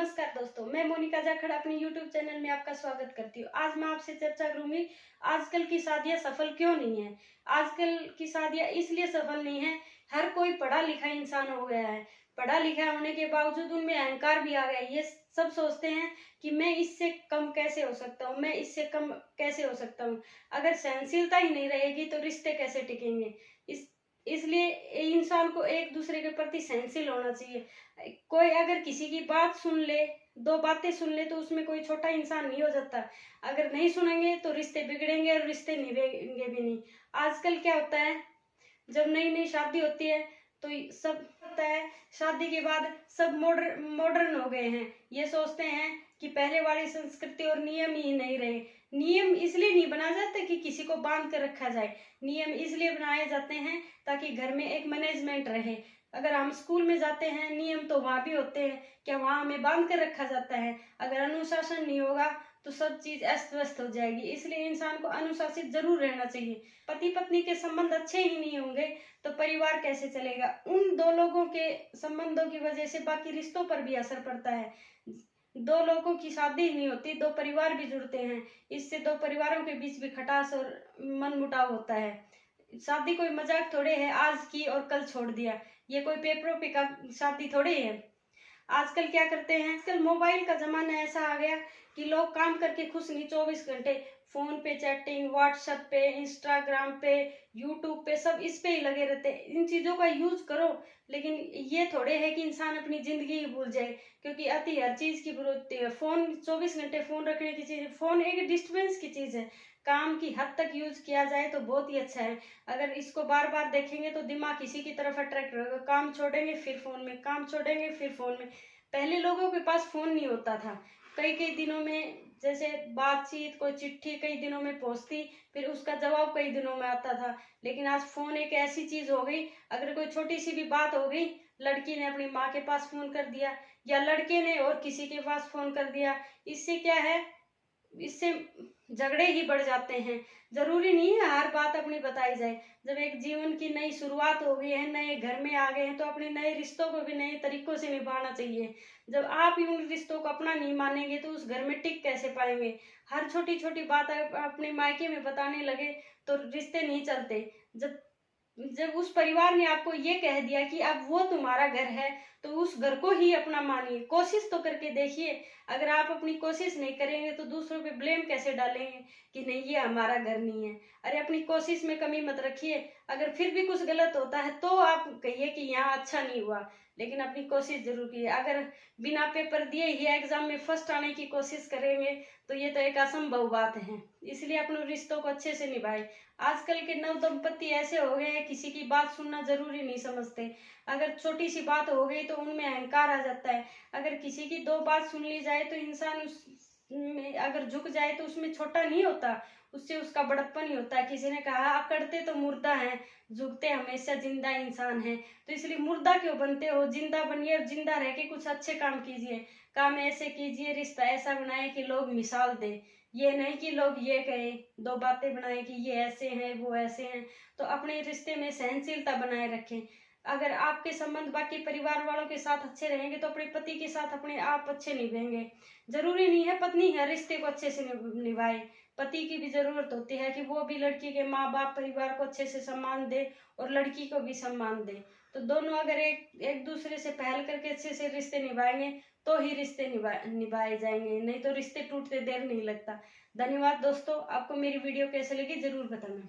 नमस्कार दोस्तों, मैं मोनिका जाखड़ अपने YouTube चैनल में आपका स्वागत करती हूँ। आज मैं आपसे चर्चा करूंगी आजकल की शादियां सफल क्यों नहीं है। आजकल की शादियां इसलिए सफल नहीं है, हर कोई पढ़ा लिखा इंसान हो गया है। पढ़ा लिखा होने के बावजूद उनमें अहंकार भी आ गया है। ये सब सोचते हैं कि मैं इससे कम कैसे हो सकता हूँ, मैं इससे कम कैसे हो सकता हूँ। अगर सहनशीलता ही नहीं रहेगी तो रिश्ते कैसे टिकेंगे। इसलिए इंसान को एक दूसरे के प्रति सहनशील होना चाहिए। कोई अगर किसी की बात सुन ले, दो बातें सुन ले, तो उसमें कोई छोटा इंसान नहीं हो जाता। अगर नहीं सुनेंगे तो रिश्ते बिगड़ेंगे और रिश्ते निभेंगे भी नहीं। आजकल क्या होता है, जब नई नई शादी होती है तो सब होता है, शादी के बाद सब मॉडर्न हो गए हैं। ये सोचते हैं कि पहले वाली संस्कृति और नियम ही नहीं रहे। नियम इसलिए नहीं बनाए जाते कि किसी को बांध कर रखा जाए, नियम इसलिए बनाए जाते हैं ताकि घर में एक मैनेजमेंट रहे। अगर हम स्कूल में जाते हैं, नियम तो वहां भी होते हैं, क्या वहां हमें बांध कर रखा जाता है। अगर अनुशासन नहीं होगा तो सब चीज अस्त व्यस्त हो जाएगी। इसलिए इंसान को अनुशासित जरूर रहना चाहिए। पति पत्नी के संबंध अच्छे ही नहीं होंगे तो परिवार कैसे चलेगा। उन दो लोगों के संबंधों की वजह से बाकी रिश्तों पर भी असर पड़ता है। दो लोगों की शादी नहीं होती, दो परिवार भी जुड़ते हैं। इससे दो परिवारों के बीच भी खटास और मनमुटाव होता है। शादी कोई मजाक थोड़े है, आज की और कल छोड़ दिया। ये कोई पेपरों पे का शादी थोड़े है। आजकल क्या करते हैं, आजकल मोबाइल का जमाना ऐसा आ गया कि लोग काम करके खुश नहीं, 24 घंटे फोन पे चैटिंग, व्हाट्सएप पे, इंस्टाग्राम पे, यूट्यूब पे, सब इस पे ही लगे रहते हैं। इन चीजों का यूज करो, लेकिन ये थोड़े है कि इंसान अपनी जिंदगी ही भूल जाए, क्योंकि अति हर चीज की जरूरत है। फोन 24 घंटे फोन रखने की चीज, फोन एक डिस्टर्बेंस की चीज है। काम की हद तक यूज किया जाए तो बहुत ही अच्छा है। अगर इसको बार बार देखेंगे तो दिमाग किसी की तरफ अट्रैक्ट होगा। काम छोड़ेंगे फिर फोन में, काम छोड़ेंगे फिर फोन में। पहले लोगों के पास फोन नहीं होता था, कई कई दिनों में, जैसे बातचीत, कोई चिट्ठी कई दिनों में पहुंचती, फिर उसका जवाब कई दिनों में आता था। लेकिन आज फोन एक ऐसी चीज हो गई, अगर कोई छोटी सी भी बात हो गई, लड़की ने अपनी माँ के पास फोन कर दिया या लड़के ने और किसी के पास फोन कर दिया। इससे क्या है, इससे झगड़े ही बढ़ जाते हैं। जरूरी नहीं है हर बात अपनी बताई जाए। जब एक जीवन की नई शुरुआत हो गई है, नए घर में आ गए हैं, तो अपने नए रिश्तों को भी नए तरीकों से निभाना चाहिए। जब आप ही उन रिश्तों को अपना नहीं मानेंगे तो उस घर में टिक कैसे पाएंगे। हर छोटी छोटी बात अपने मायके में बताने लगे तो रिश्ते नहीं चलते। जब जब उस परिवार ने आपको ये कह दिया कि अब वो तुम्हारा घर है, तो उस घर को ही अपना मानिए। कोशिश तो करके देखिए। अगर आप अपनी कोशिश नहीं करेंगे तो दूसरों पे ब्लेम कैसे डालेंगे कि नहीं ये हमारा घर नहीं है। अरे अपनी कोशिश में कमी मत रखिए। अगर फिर भी कुछ गलत होता है तो आप कहिए कि यहाँ अच्छा नहीं हुआ, लेकिन अपनी कोशिश जरूर कीजिए। अगर बिना पेपर दिए ही एग्जाम में फर्स्ट आने की कोशिश करेंगे तो ये तो एक असंभव बात है। इसलिए अपने रिश्तों को अच्छे से निभाएं। आजकल के नव दंपति ऐसे हो गए हैं, किसी की बात सुनना जरूरी नहीं समझते। अगर छोटी सी बात हो गई तो उनमें अहंकार आ जाता है। अगर किसी की दो बात सुन ली जाए तो इंसान उस अगर झुक जाए तो उसमें छोटा नहीं होता, उससे उसका बड़प्पन ही होता है। किसी ने कहा अकड़ते तो मुर्दा हैं, झुकते हमेशा जिंदा इंसान हैं। तो इसलिए मुर्दा क्यों बनते हो, जिंदा बनिए और जिंदा रह के कुछ अच्छे काम कीजिए। काम ऐसे कीजिए, रिश्ता ऐसा बनाए कि लोग मिसाल दे। ये नहीं कि लोग ये कहें, दो बातें बनाए कि ये ऐसे हैं वो ऐसे हैं। तो अपने रिश्ते में सहनशीलता बनाए रखें। अगर आपके संबंध बाकी परिवार वालों के साथ अच्छे रहेंगे तो अपने पति के साथ अपने आप अच्छे निभाएंगे। जरूरी नहीं है पत्नी हर रिश्ते को अच्छे से निभाए, पति की भी जरूरत होती है कि वो भी लड़की के माँ बाप परिवार को अच्छे से सम्मान दे और लड़की को भी सम्मान दे। तो दोनों अगर एक दूसरे से पहल करके अच्छे से रिश्ते निभाएंगे तो ही रिश्ते निभाए जाएंगे, नहीं तो रिश्ते टूटते देर नहीं लगता। धन्यवाद दोस्तों, आपको मेरी वीडियो कैसे लगी जरूर बताना।